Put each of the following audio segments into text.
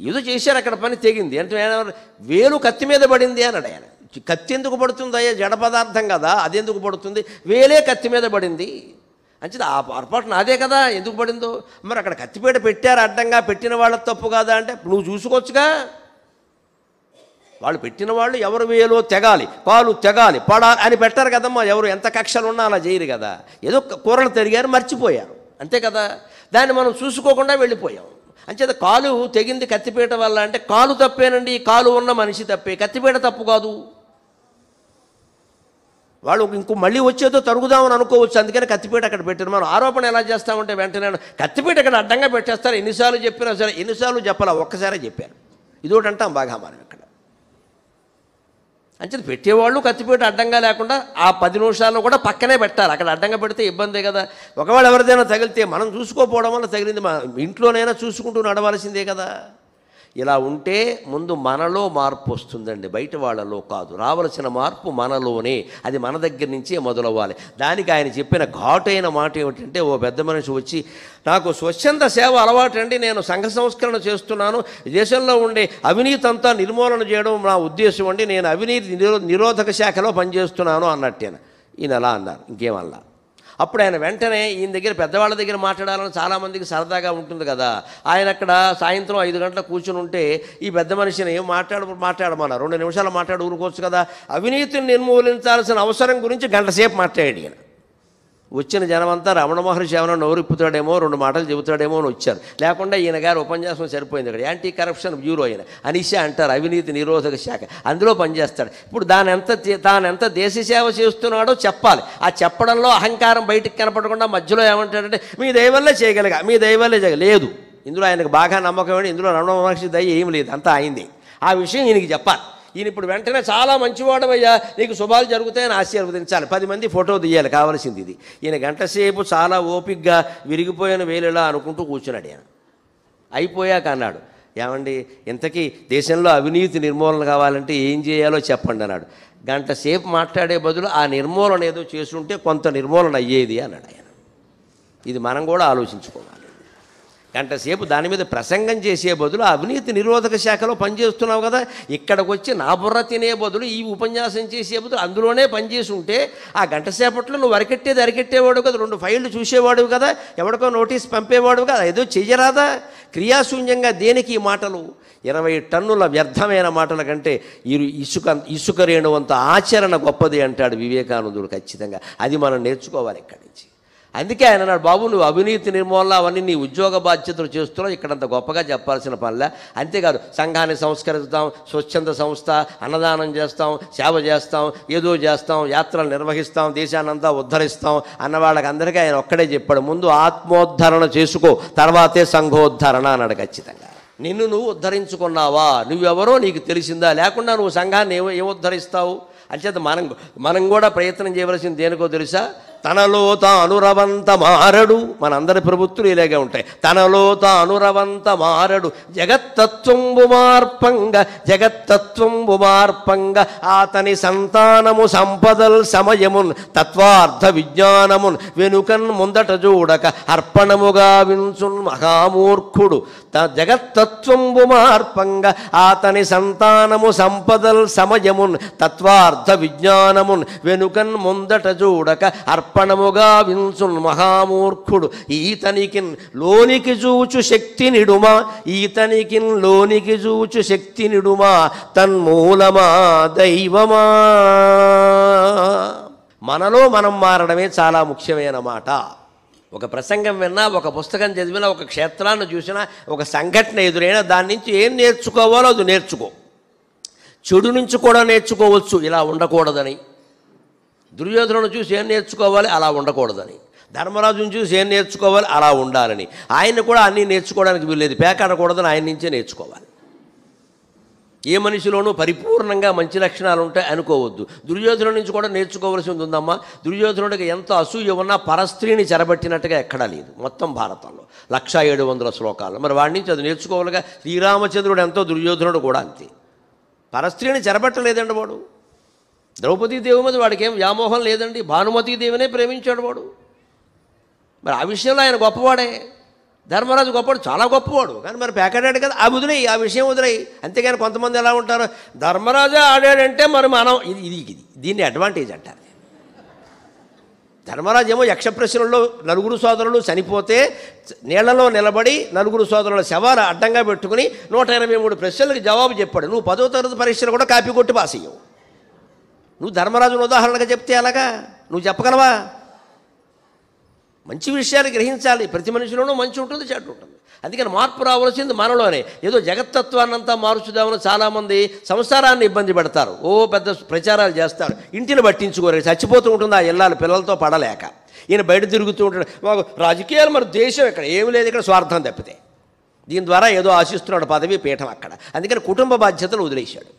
ఏదో చేశారు అక్కడ, పని తెగింది అంటే వేలు కత్తి మీద పడింది అన్నాడు ఆయన. కత్తి ఎందుకు పడుతుంది అయ్యా, జడ పదార్థం కదా, అది ఎందుకు పడుతుంది, వేలే కత్తి మీద పడింది అంచేది ఆ పొరపాటు నాదే కదా, ఎందుకు పడిందో. మరి అక్కడ కత్తిపీట పెట్టారు అడ్డంగా, పెట్టిన వాళ్ళ తప్పు కాదా అంటే నువ్వు చూసుకోవచ్చుగా. వాళ్ళు పెట్టిన వాళ్ళు ఎవరు వేలో తెగాలి, కాలు తెగాలి, పడాలి అని పెట్టారు కదమ్మా. ఎవరు ఎంత కక్షలు ఉన్నా అలా చేయరు కదా. ఏదో కూరలు తిరిగారు, మర్చిపోయారు అంతే కదా. దాన్ని మనం చూసుకోకుండా వెళ్ళిపోయాం. అంచేత కాలు తెగింది కత్తిపీట వల్ల అంటే కాలు తప్పేనండి, కాలు ఉన్న మనిషి తప్పే, కత్తిపీట తప్పు కాదు. వాళ్ళు ఇంకో మళ్ళీ వచ్చేదో తరుగుదామని అనుకోవచ్చు, అందుకని కత్తిపీట అక్కడ పెట్టారు. మనం ఆరోపణ ఎలా చేస్తామంటే వెంటనే కత్తిపీట ఇక్కడ అడ్డంగా పెట్టేస్తారు. ఎన్నిసార్లు చెప్పినా సరే, ఎన్నిసార్లు చెప్పాలా, ఒక్కసారే చెప్పారు. ఇదోటి అంటాం బాగా మనం ఇక్కడ. అంచేది పెట్టేవాళ్ళు కత్తిపీట అడ్డంగా లేకుండా ఆ 10 నిమిషాల్లో కూడా పక్కనే పెట్టాలి. అక్కడ అడ్డంగా పెడితే ఇబ్బందే కదా. ఒకవేళ ఎవరిదైనా తగిలితే మనం చూసుకోపోవడం వల్ల తగిలింది, ఇంట్లోనైనా చూసుకుంటూ నడవాల్సిందే కదా. ఇలా ఉంటే ముందు మనలో మార్పు వస్తుందండి, బయట వాళ్ళలో కాదు. రావలసిన మార్పు మనలోనే, అది మన దగ్గర నుంచే మొదలవ్వాలి. దానికి ఆయన చెప్పిన ఘాటైన మాట ఏమిటంటే, ఓ పెద్ద మనిషి వచ్చి, నాకు స్వచ్ఛంద సేవ అలవాటు అండి, నేను సంఘ సంస్కరణ చేస్తున్నాను, దేశంలో ఉండే అవినీతి అంతా నిర్మూలన చేయడం నా ఉద్దేశం అండి, నేను అవినీతి నిరోధక శాఖలో పనిచేస్తున్నాను అన్నట్టేనా. ఈయన అలా అన్నారు, ఇంకేమల్లా. అప్పుడు ఆయన వెంటనే ఈయన దగ్గర పెద్దవాళ్ళ దగ్గర మాట్లాడాలని చాలామందికి సరదాగా ఉంటుంది కదా. ఆయన అక్కడ సాయంత్రం 5 గంటలకు కూర్చుని ఉంటే ఈ పెద్ద మనిషిని మాట్లాడమన్నారు. 2 నిమిషాలు మాట్లాడి ఊరుకోవచ్చు కదా. అవినీతిని నిర్మూలించాల్సిన అవసరం గురించి గంట సేపు మాట్లాడాడు ఈయన. వచ్చిన జనమంతా రమణ మహర్షి ఏమైనా నోరిప్పుతాడేమో, 2 మాటలు చెబుతాడేమో అని వచ్చారు. లేకుండా ఈయన గారు ఉపన్యాసం సరిపోయింది. అక్కడ యాంటీ కరప్షన్ బ్యూరో ఆయన అనిషా అంటారు, అవినీతి నిరోధక శాఖ, అందులో పనిచేస్తాడు. ఇప్పుడు తానెంత దేశ సేవ చేస్తున్నాడో చెప్పాలి. ఆ చెప్పడంలో అహంకారం బయటికి కనపడకుండా మధ్యలో ఏమంటాడంటే మీ దయవల్లే చేయగలిగా, మీ దయవల్లే చేయలేదు. ఇందులో ఆయనకు బాగా నమ్మకం ఏంటి, ఇందులో రమణ మహర్షి దయ ఏం లేదు, అంతా అయింది. ఆ విషయం ఈయనకి చెప్పాలి. ఈయన ఇప్పుడు వెంటనే చాలా మంచివాడమయ్యా, నీకు శుభాలు జరుగుతాయని ఆశీర్వదించాలి, 10 మంది ఫోటో తీయాలి, కావాల్సింది ఇది. ఈయన గంటసేపు చాలా ఓపికగా విరిగిపోయిన వేలులా అనుకుంటూ కూర్చున్నాడు. ఆయన అయిపోయాక అన్నాడు, ఏమండి ఇంతకీ దేశంలో అవినీతి నిర్మూలన కావాలంటే ఏం చేయాలో చెప్పండి అన్నాడు. గంట సేపు మాట్లాడే బదులు ఆ నిర్మూలన ఏదో చేస్తుంటే కొంత నిర్మూలన అయ్యేది అన్నాడు ఆయన. ఇది మనం కూడా ఆలోచించుకోవాలి. గంట సేపు దాని మీద ప్రసంగం చేసే బదులు అవినీతి నిరోధక శాఖలో పనిచేస్తున్నావు కదా, ఇక్కడికి వచ్చి నా బుర్ర తినే బదులు ఈ ఉపన్యాసం చేసే బదులు అందులోనే పనిచేసి ఉంటే ఆ గంట సేపట్లో నువ్వు అరికెట్టేవాడు కదా, 2 ఫైళ్ళు చూసేవాడు కదా, ఎవరికో నోటీస్ పంపేవాడు కదా, ఏదో చెయ్యరాదా. క్రియాశూన్యంగా దేనికి ఈ మాటలు? 20 టన్నుల వ్యర్థమైన మాటల కంటే ఇసుక రేణువంత ఆచరణ గొప్పది అంటాడు వివేకానందుడు. ఖచ్చితంగా అది మనం నేర్చుకోవాలి ఇక్కడి నుంచి. అందుకే ఆయన అన్నాడు, బాబు నువ్వు అవినీతి నిర్మూలన అవన్నీ నీ ఉద్యోగ బాధ్యతలు చేస్తున్నావు, ఇక్కడంత గొప్పగా చెప్పాల్సిన పనిలే. అంతేకాదు సంఘాన్ని సంస్కరిస్తాం, స్వచ్ఛంద సంస్థ, అన్నదానం చేస్తాం, సేవ చేస్తాం, ఏదో చేస్తాం, యాత్రలు నిర్వహిస్తాం, దేశాన్నంతా ఉద్ధరిస్తాం అన్న వాళ్ళకి అందరికీ ఆయన ఒక్కడే చెప్పాడు, ముందు ఆత్మోద్ధరణ చేసుకో, తర్వాతే సంఘోద్ధరణ అన్నాడు. ఖచ్చితంగా నిన్ను నువ్వు ఉద్ధరించుకున్నావా, నువ్వెవరో నీకు తెలిసిందా, లేకుండా నువ్వు సంఘాన్ని ఏముద్ధరిస్తావు? అంచేత మనం కూడా ప్రయత్నం చేయవలసింది దేనికో తెలుసా? తనలో తాను రవంత మారడు. మనందరి ప్రభుత్వాలు ఇలాగే ఉంటాయి. తనలో తాను రవంత మారడు, జగత్తత్వంబు మార్పంగ ఆతని సంతానము సంపదల్ సమయమున్ తత్వార్థ విజ్ఞానమున్ వెనుకన్ ముందట చూడక అర్పణముగా వించున్ మహామూర్ఖుడు. జగత్తత్వంబు మార్పంగ ఆతని సంతానము సంపదల్ సమయమున్ తత్వార్థ విజ్ఞానమున్ వెనుకన్ ముందట చూడక అర్పణముగా వించున్ మహామూర్ఖుడు. ఈతనికిన్ లోనికి చూచు శక్తి నిడుమా, ఈతనికిన్ లోనికి చూచు శక్తి నిడుమా, తన్మూలమా దైవమా. మనలో మనం మారడమే చాలా ముఖ్యమైన మాట. ఒక ప్రసంగం విన్నా, ఒక పుస్తకం చదివినా, ఒక క్షేత్రాన్ని చూసినా, ఒక సంఘటన ఎదురైనా దాని నుంచి ఏం నేర్చుకోవాలో అది నేర్చుకో. చెడు నుంచి కూడా నేర్చుకోవచ్చు, ఇలా ఉండకూడదని. దుర్యోధనుడు చూసి ఏం నేర్చుకోవాలి, అలా ఉండకూడదని. ధర్మరాజుని చూసి ఏం నేర్చుకోవాలి, అలా ఉండాలని. ఆయన కూడా అన్నీ నేర్చుకోవడానికి వీల్లేదు, పేకాడకూడదని ఆయన నుంచే నేర్చుకోవాలి. ఏ మనిషిలోనూ పరిపూర్ణంగా మంచి లక్షణాలు ఉంటాయి అనుకోవద్దు. దుర్యోధనుడి నుంచి కూడా నేర్చుకోవాల్సింది ఉందమ్మా. దుర్యోధనుడికి ఎంత అసూయ ఉన్నా పరస్త్రీని చెరబట్టినట్టుగా ఎక్కడా లేదు మొత్తం భారతంలో 1700 శ్లోకాలు. మరి వాడి నుంచి అది నేర్చుకోవాలిగా. శ్రీరామచంద్రుడు ఎంతో, దుర్యోధనుడు కూడా అంతే. పరస్త్రీని చెరబట్టలేదండి వాడు. ద్రౌపదీదేవి మీద వాడికి ఏం వ్యామోహం లేదండి, భానుమతీదేవినే ప్రేమించాడు వాడు. మరి ఆ విషయంలో ఆయన గొప్పవాడే. ధర్మరాజు గొప్పవాడు, చాలా గొప్పవాడు, కానీ మరి పేకాడాడు కదా, ఆ వదిలేయి, ఆ విషయం వదిలేయి. అంతేగాని కొంతమంది ఎలా ఉంటారు, ధర్మరాజు ఆడాడంటే మరి మనం దీన్ని అడ్వాంటేజ్ అంటారు. ధర్మరాజు ఏమో యక్షప్రశ్నల్లో నలుగురు సోదరులు చనిపోతే నీళ్లలో నిలబడి నలుగురు సోదరుల శవాలు అడ్డంగా పెట్టుకుని 123 ప్రశ్నలకు జవాబు చెప్పాడు. నువ్వు 10వ తరగతి పరీక్షలు కూడా కాపీ కొట్టి పాస్ అయ్యావు. నువ్వు ధర్మరాజును ఉదాహరణగా చెప్తే అలాగా నువ్వు చెప్పగలవా? మంచి విషయాలు గ్రహించాలి. ప్రతి మనిషిలోనూ మంచి ఉంటుంది, చెడ్డ ఉంటుంది. అందుకని మార్పు రావాల్సింది మనలోనే. ఏదో జగత్తత్వాన్నంతా మార్చుదామని చాలామంది సంసారాన్ని ఇబ్బంది పెడతారు, పెద్ద ప్రచారాలు చేస్తారు, ఇంటిని పట్టించుకోరు, చచ్చిపోతూ ఉంటుంది ఆ ఇల్లాలు పిల్లలతో పడలేక. ఈయన బయట తిరుగుతూ ఉంటాడు, మాకు రాజకీయాలు, మరి దేశం ఇక్కడ ఏమి లేదు, ఇక్కడ స్వార్థం తప్పితే. దీని ద్వారా ఏదో ఆశిస్తున్నాడు, పదవి పీఠం అక్కడ. అందుకని కుటుంబ బాధ్యతలు వదిలేశాడు.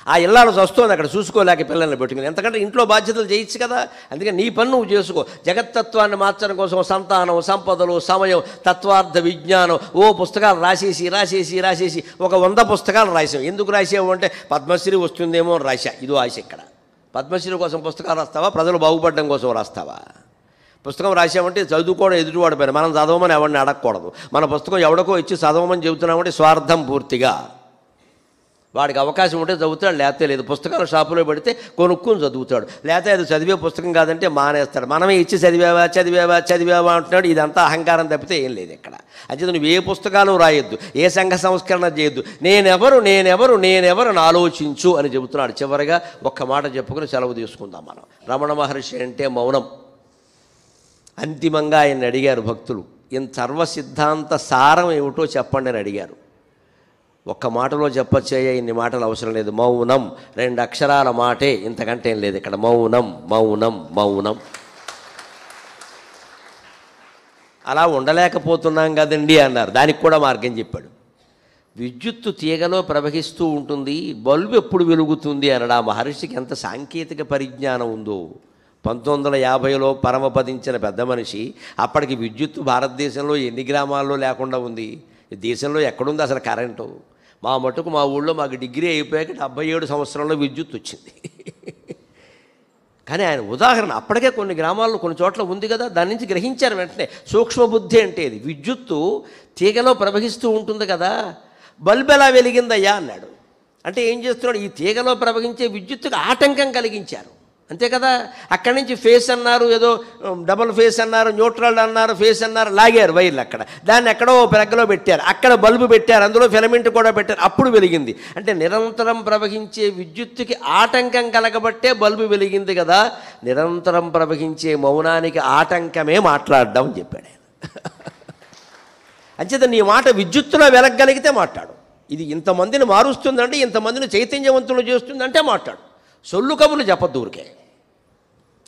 ఆ ఇల్లాలు వస్తుంది అక్కడ చూసుకోలేక పిల్లల్ని పెట్టుకుని, ఎంతకంటే ఇంట్లో బాధ్యతలు చేయొచ్చు కదా. అందుకని నీ పని నువ్వు చేసుకో. జగత్తత్వాన్ని మార్చడం కోసం సంతానం, సంపదలు, సమయం, తత్వార్థ విజ్ఞానం, పుస్తకాలు రాసేసి ఒక 100 పుస్తకాలు రాసాం. ఎందుకు రాసావు అంటే పద్మశ్రీ వస్తుందేమో అని రాశా. ఇదో ఆశ ఇక్కడ. పద్మశ్రీ కోసం పుస్తకాలు రాస్తావా, ప్రజలు బాగుపడడం కోసం రాస్తావా? పుస్తకం రాసామంటే చదువుకోవడం ఎదుటివాడి పని, మనం చదవమని ఎవరిని అడగకూడదు. మన పుస్తకం ఎవడికో ఇచ్చి చదవమని చెబుతున్నామంటే స్వార్థం పూర్తిగా. వాడికి అవకాశం ఉంటే చదువుతాడు, లేకపోతే లేదు. పుస్తకాలు షాపులో పెడితే కొనుక్కుని చదువుతాడు, లేకపోతే అది చదివే పుస్తకం కాదంటే మానేస్తాడు. మనమే ఇచ్చి చదివావా అంటున్నాడు. ఇదంతా అహంకారం తప్పితే ఏం లేదు ఇక్కడ. అంచేత నువ్వు ఏ పుస్తకాలు రాయొద్దు, ఏ సంఘ సంస్కరణ చేయొద్దు. నేనెవరు ఆలోచించు అని చెబుతున్నాడు. చివరిగా ఒక్క మాట చెప్పుకుని సెలవు తీసుకుందాం మనం. రమణ మహర్షి అంటే మౌనం. అంతిమంగా ఆయన అడిగారు భక్తులు, ఈయన సర్వసిద్ధాంత సారం ఏమిటో చెప్పండి అని అడిగారు. ఒక్క మాటలో చెప్పచ్చేయ, ఇన్ని మాటలు అవసరం లేదు. మౌనం, 2 అక్షరాల మాటే, ఇంతకంటే ఏం లేదు ఇక్కడ. మౌనం. అలా ఉండలేకపోతున్నాం కదండి అన్నారు. దానికి కూడా మార్గం చెప్పాడు. విద్యుత్తు తీగలో ప్రవహిస్తూ ఉంటుంది, బల్బు ఎప్పుడు వెలుగుతుంది అన్నాడు. ఆ మహర్షికి ఎంత సాంకేతిక పరిజ్ఞానం ఉందో. 1950లో పరమపదించిన పెద్ద మనిషి. అప్పటికి విద్యుత్తు భారతదేశంలో ఎన్ని గ్రామాల్లో లేకుండా ఉంది? దేశంలో ఎక్కడుంది అసలు కరెంటు? మా మటుకు మా ఊళ్ళో మాకు డిగ్రీ అయిపోయాక 77 సంవత్సరంలో విద్యుత్ వచ్చింది. కానీ ఆయన ఉదాహరణ అప్పటికే కొన్ని గ్రామాల్లో కొన్ని చోట్ల ఉంది కదా, దాని నుంచి గ్రహించారు వెంటనే. సూక్ష్మబుద్ధి అంటే ఇది. విద్యుత్తు తీగలో ప్రవహిస్తూ ఉంటుంది కదా, బల్బు ఎలా వెలిగిందయ్యా అన్నాడు. అంటే ఏం చేస్తున్నాడు, ఈ తీగలో ప్రవహించే విద్యుత్తుకు ఆటంకం కలిగించారు, అంతే కదా. అక్కడి నుంచి ఫేస్ అన్నారు, ఏదో డబుల్ ఫేస్ అన్నారు, న్యూట్రల్ అన్నారు, ఫేస్ అన్నారు, లాగారు వైర్లు. అక్కడ దాన్ని ఎక్కడో పెరగలో పెట్టారు, అక్కడ బల్బు పెట్టారు, అందులో ఫిలమెంట్ కూడా పెట్టారు, అప్పుడు వెలిగింది. అంటే నిరంతరం ప్రవహించే విద్యుత్తుకి ఆటంకం కలగబట్టే బల్బు వెలిగింది కదా. నిరంతరం ప్రవహించే మౌనానికి ఆటంకమే మాట్లాడడం అని చెప్పాడు ఆయన. అంచేత నీ మాట విద్యుత్తులో వెలగగలిగితే మాట్లాడు. ఇది ఇంతమందిని మారుస్తుందంటే, ఇంతమందిని చైతన్యవంతులు చేస్తుందంటే మాట్లాడు. సొల్లు కబులు చెప్పద్దు, ఊరికే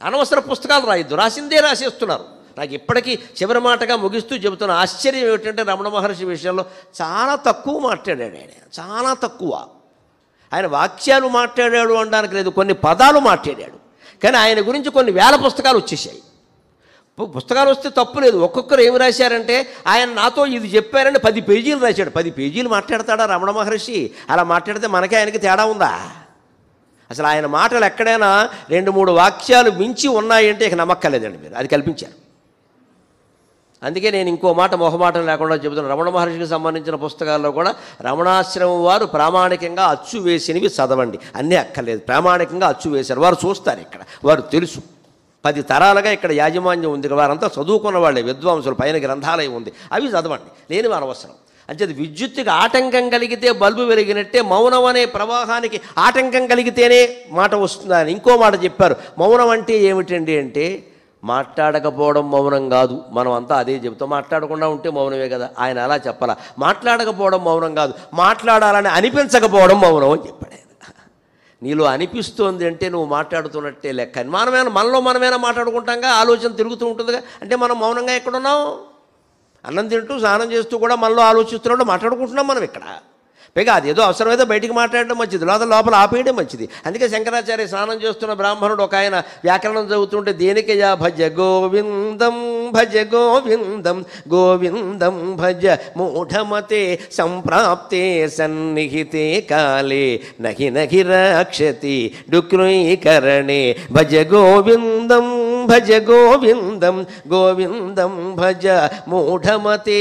అనవసర పుస్తకాలు రాయొద్దు, రాసిందే రాసేస్తున్నారు. నాకు ఇప్పటికీ చివరి మాటగా ముగిస్తూ చెబుతున్న ఆశ్చర్యం ఏమిటంటే, రమణ మహర్షి విషయంలో చాలా తక్కువ మాట్లాడాడు ఆయన, చాలా తక్కువ. ఆయన వాక్యాలు మాట్లాడాడు అనడానికి లేదు, కొన్ని పదాలు మాట్లాడాడు. కానీ ఆయన గురించి కొన్ని వేల పుస్తకాలు వచ్చేసాయి. పుస్తకాలు వస్తే తప్పు లేదు. ఒక్కొక్కరు ఏమి రాశారంటే, ఆయన నాతో ఇది చెప్పారని 10 పేజీలు రాశాడు. 10 పేజీలు మాట్లాడతాడా రమణ మహర్షి? అలా మాట్లాడితే మనకే ఆయనకి తేడా ఉందా? అసలు ఆయన మాటలు ఎక్కడైనా 2-3 వాక్యాలు మించి ఉన్నాయంటే ఇక నమ్మక్కలేదండి మీరు, అది కల్పించారు. అందుకే నేను ఇంకో మాట మొహమాటం లేకుండా చెబుతున్నాను. రమణ మహర్షికి సంబంధించిన పుస్తకాల్లో కూడా రమణాశ్రమం వారు ప్రామాణికంగా అచ్చు వేసినవి చదవండి, అన్నీ అక్కర్లేదు. ప్రామాణికంగా అచ్చు వేశారు, వారు చూస్తారు, ఇక్కడ వారు తెలుసు. 10 తరాలుగా ఇక్కడ యాజమాన్యం ఉంది, వారంతా చదువుకున్న వాళ్ళే, విద్వాంసులు, పైన గ్రంథాలయం ఉంది, అవి చదవండి, లేనివి అనవసరం. అంచేది విద్యుత్తుకి ఆటంకం కలిగితే బల్బు వెలిగినట్టే మౌనం అనే ప్రవాహానికి ఆటంకం కలిగితేనే మాట వస్తుందని ఇంకో మాట చెప్పారు. మౌనం అంటే ఏమిటండి అంటే, మాట్లాడకపోవడం మౌనం కాదు. మనం అంతా అదే చెబుతాం, మాట్లాడకుండా ఉంటే మౌనమే కదా. ఆయన అలా చెప్పాలా, మాట్లాడకపోవడం మౌనం కాదు, మాట్లాడాలని అనిపించకపోవడం మౌనం అని చెప్పాడు ఆయన. నీలో అనిపిస్తోంది అంటే నువ్వు మాట్లాడుతున్నట్టే లెక్క. మనలో మనమైనా మాట్లాడుకుంటాంగా, ఆలోచన తిరుగుతూ ఉంటుందిగా, అంటే మనం మౌనంగా ఎక్కడున్నాం? అన్నం తింటూ స్నానం చేస్తూ కూడా మనలో ఆలోచిస్తున్నట్టు మాట్లాడుకుంటున్నాం మనం ఇక్కడ. పైగా అదేదో అవసరమైతే బయటికి మాట్లాడడం మంచిది, లోపల ఆపేయడం మంచిది. అందుకే శంకరాచార్య స్నానం చేస్తున్న బ్రాహ్మణుడు ఒక ఆయన వ్యాకరణం చదువుతుంటే, దేనికయా భజ గోవిందం భజ గోవిందం గోవిందం భజ మూఢమతే సంప్రాప్తే సన్నిహితే కాలే నహి నహి రక్షతి డుక్రీకరణే భజ గోవిందం భజ గోవిందం గోవిందం భజ మూఢమతే.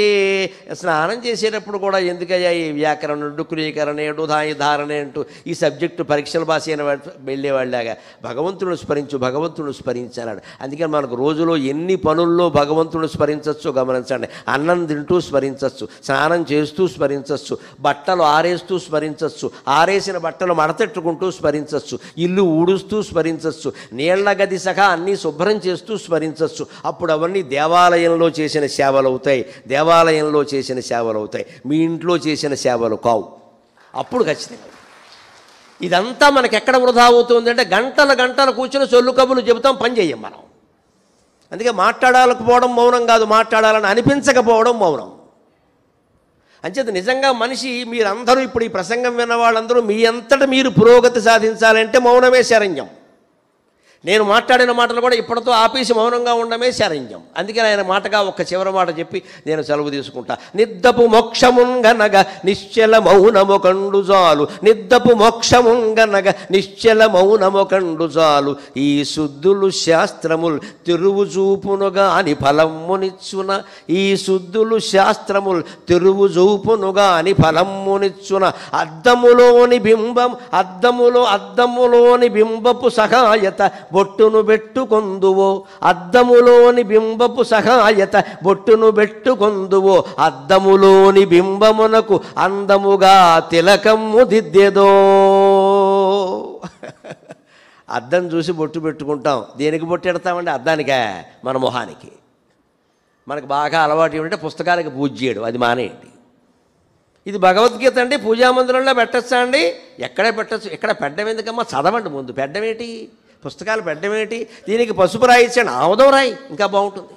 స్నానం చేసేటప్పుడు కూడా ఎందుకయ్యా ఈ వ్యాకరణ డుక్రీకరణ డుధాయి ధారణే అంటూ ఈ సబ్జెక్టు పరీక్షల భాష అయిన వెళ్ళేవాళ్ళలాగా భగవంతుడు స్మరించు భగవంతుడు స్మరించాడు. అందుకని మనకు రోజులో ఎన్ని పనుల్లో భగవంతుడు స్మరించవచ్చు గమనించండి. అన్నం తింటూ స్మరించవచ్చు, స్నానం చేస్తూ స్మరించవచ్చు, బట్టలు ఆరేస్తూ స్మరించవచ్చు, ఆరేసిన బట్టలు మడతెట్టుకుంటూ స్మరించవచ్చు, ఇల్లు ఊడుస్తూ స్మరించవచ్చు, నీళ్ల గది సహా అన్నీ శుభ్రం చేస్తూ స్మరించవచ్చు. అప్పుడు అవన్నీ దేవాలయంలో చేసిన సేవలు అవుతాయి, దేవాలయంలో చేసిన సేవలు అవుతాయి, మీ ఇంట్లో చేసిన సేవలు కావు. అప్పుడు ఖచ్చితంగా ఇదంతా మనకి ఎక్కడ వృధా అవుతుంది అంటే గంటల గంటలు కూర్చొని సొల్లు కబులు చెబుతాం, పని చేయం మనం. అందుకే మాట్లాడాలకపోవడం మౌనం కాదు, మాట్లాడాలని అనిపించకపోవడం మౌనం. అంచేత నిజంగా మనిషి మీరందరూ ఇప్పుడు ఈ ప్రసంగం విన్న వాళ్ళందరూ మీ అంతటా మీరు పురోగతి సాధించాలంటే మౌనమే శరణ్యం. నేను మాట్లాడిన మాటలు కూడా ఇప్పటితో ఆపేసి మౌనంగా ఉండమే శరణ్యం. అందుకని ఆయన మాటగా ఒక్క చివరి మాట చెప్పి నేను సెలవు తీసుకుంటా. నిద్దపు మోక్షముంగనగ నిశ్చల మౌనము కండు చాలు, నిద్దపు మోక్షముంగనగ నిశ్చల మౌనము కండు చాలు, ఈ శుద్ధులు శాస్త్రములు తిరువు చూపునుగా అని ఫలమ్మునిచ్చున, ఈ శుద్ధులు శాస్త్రములు తిరువు చూపునుగా అని ఫలమ్మునిచ్చున, అద్దములోని బింబం అద్దములోని బింబపు సహాయత బొట్టును పెట్టుకొందువో, అద్దములోని బింబపు సహాయత బొట్టును పెట్టుకొందువో, అద్దములోని బింబమునకు అందముగా తిలకమ్ము దిద్దెదో. అద్దం చూసి బొట్టు పెట్టుకుంటాం, దేనికి బొట్టు పెడతామండి? అద్దానికా? మన మొహానికి. మనకు బాగా అలవాటు ఏమంటే పుస్తకాలకు పూజ చేయడం, అది మానేయండి. ఇది భగవద్గీత అండి, పూజామందిరంలో పెట్టచ్చా అండి? ఎక్కడే పెట్టచ్చు. ఎక్కడ పెట్టడం ఎందుకమ్మా? చదవండి ముందు. పెట్టడం ఏంటి? పుస్తకాలు పెట్టడం ఏంటి? దీనికి పసుపు రాయి ఇచ్చాడు, ఆముదం రాయి ఇంకా బాగుంటుంది.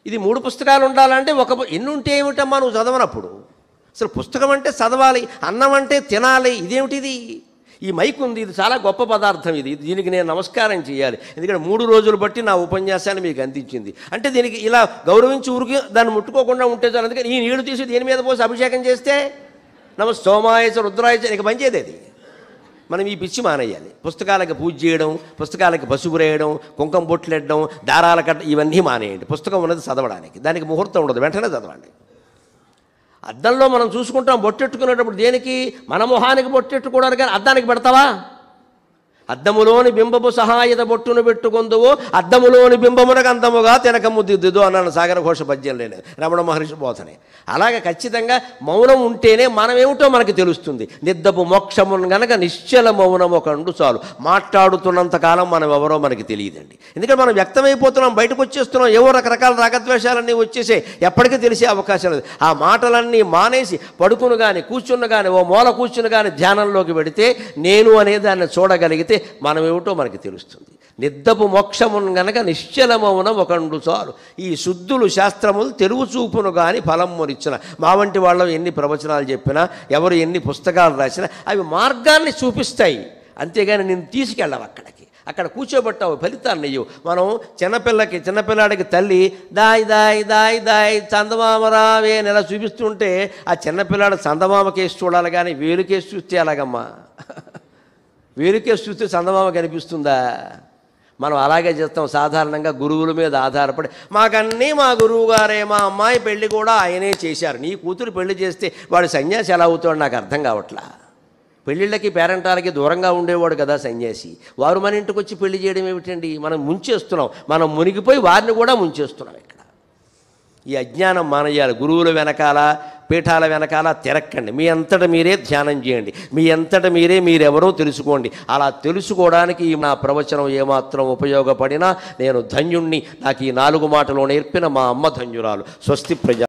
ఇది 3 పుస్తకాలు ఉండాలంటే ఎన్ని ఉంటే ఏమిటమ్మా నువ్వు చదవనప్పుడు? అసలు పుస్తకం అంటే చదవాలి, అన్నం అంటే తినాలి. ఇదేమిటిది? ఈ మైక్ ఉంది, ఇది చాలా గొప్ప పదార్థం. దీనికి నేను నమస్కారం చేయాలి, ఎందుకంటే 3 రోజులు బట్టి నా ఉపన్యాసాన్ని మీకు అందించింది. అంటే దీనికి ఇలా గౌరవించి ఊరికి దాన్ని ముట్టుకోకుండా ఉంటే చాలు. అందుకని ఈ నీళ్లు తీసి దేని మీద పోసి అభిషేకం చేస్తే నమ సోమాయచ రుద్రాయచ ఇక పనిచేది. అది మనం ఈ పిచ్చి మానేయాలి. పుస్తకాలకు పూజ చేయడం, పుస్తకాలకు పసుపు రేయడం, కుంకుమ బొట్లెట్టడం, దారాల కట్ట, ఇవన్నీ మానేయండి. పుస్తకం ఉన్నది చదవడానికి, దానికి ముహూర్తం ఉండదు, వెంటనే చదవండి. అద్దంలో మనం చూసుకుంటాం బొట్టెట్టుకునేటప్పుడు దేనికి? మన మొహానికి బొట్టెట్టుకోవడానికి. కానీ అద్దానికి పెడతావా? అద్దములోని బింబపు సహాయత బొట్టును పెట్టుకొందువో, అద్దములోని బింబమునకు అందముగా తినకమ్ము దిద్దుదో అన్నాను సాగర ఘోష పద్యంలోనే, రమణ మహర్షి బోధనే. అలాగే ఖచ్చితంగా మౌనం ఉంటేనే మనం ఏమిటో మనకి తెలుస్తుంది. నిద్దపు మోక్షమును గనక నిశ్చల మౌనము కండు చాలు. మాట్లాడుతున్నంతకాలం మనం ఎవరో మనకి తెలియదండి. ఎందుకంటే మనం వ్యక్తమైపోతున్నాం, బయటకు వచ్చేస్తున్నాం, ఏవో రకరకాల రాగద్వేషాలన్నీ వచ్చేసే, ఎప్పటికీ తెలిసే అవకాశం లేదు. ఆ మాటలన్నీ మానేసి పడుకును కానీ కూర్చున్న కానీ ఓ మూల కూర్చుని కానీ ధ్యానంలోకి పెడితే నేను అనేదాన్ని చూడగలిగితే మనం ఏమిటో మనకి తెలుస్తుంది. నిద్దపు మోక్షమును గనక నిశ్చలమౌనం ఒకండు చాలు, ఈ శుద్ధులు శాస్త్రములు తెరువు చూపును కానీ ఫలమ్మునిచ్చిన. మా వంటి వాళ్ళు ఎన్ని ప్రవచనాలు చెప్పినా, ఎవరు ఎన్ని పుస్తకాలు రాసినా అవి మార్గాన్ని చూపిస్తాయి, అంతేగాని నేను తీసుకెళ్ళవు అక్కడికి. అక్కడ కూర్చోబెట్టావు, ఫలితాన్ని నెయ్యవు. మనం చిన్నపిల్లాడికి తల్లి దాయి దాయి దాయి దాయి చందమామరావే నెల చూపిస్తుంటే ఆ చిన్నపిల్లాడు చందమామ కేసు చూడాలి కానీ వేలు కేసు చూస్తే ఎలాగమ్మా? వేలు కేసు చూస్తే చందమామ కనిపిస్తుందా? మనం అలాగే చేస్తాం సాధారణంగా. గురువుల మీద ఆధారపడి మాకన్నీ మా గురువు గారే, మా అమ్మాయి పెళ్లి కూడా ఆయనే చేశారు. నీ కూతురు పెళ్లి చేస్తే వాడు సన్యాసి ఎలా అవుతాడు నాకు అర్థం కావట్లా. పెళ్ళిళ్ళకి పేరెంటాలకి దూరంగా ఉండేవాడు కదా సన్యాసి. వారు మన ఇంటికి వచ్చి పెళ్లి చేయడం ఏమిటండి? మనం ముంచేస్తున్నాం, మనం మునిగిపోయి వారిని కూడా ముంచేస్తున్నాం. ఇక్కడ ఈ అజ్ఞానం మానేయాలి. గురువుల వెనకాల పీఠాల వెనకాల తిరక్కండి, మీ అంతటా మీరే ధ్యానం చేయండి, మీ అంతటా మీరెవరో తెలుసుకోండి. అలా తెలుసుకోవడానికి నా ప్రవచనం ఏమాత్రం ఉపయోగపడినా నేను ధన్యుణ్ణి. నాకు ఈ 4 మాటలు నేర్పిన మా అమ్మ ధన్యురాలు. స్వస్తి ప్రజా.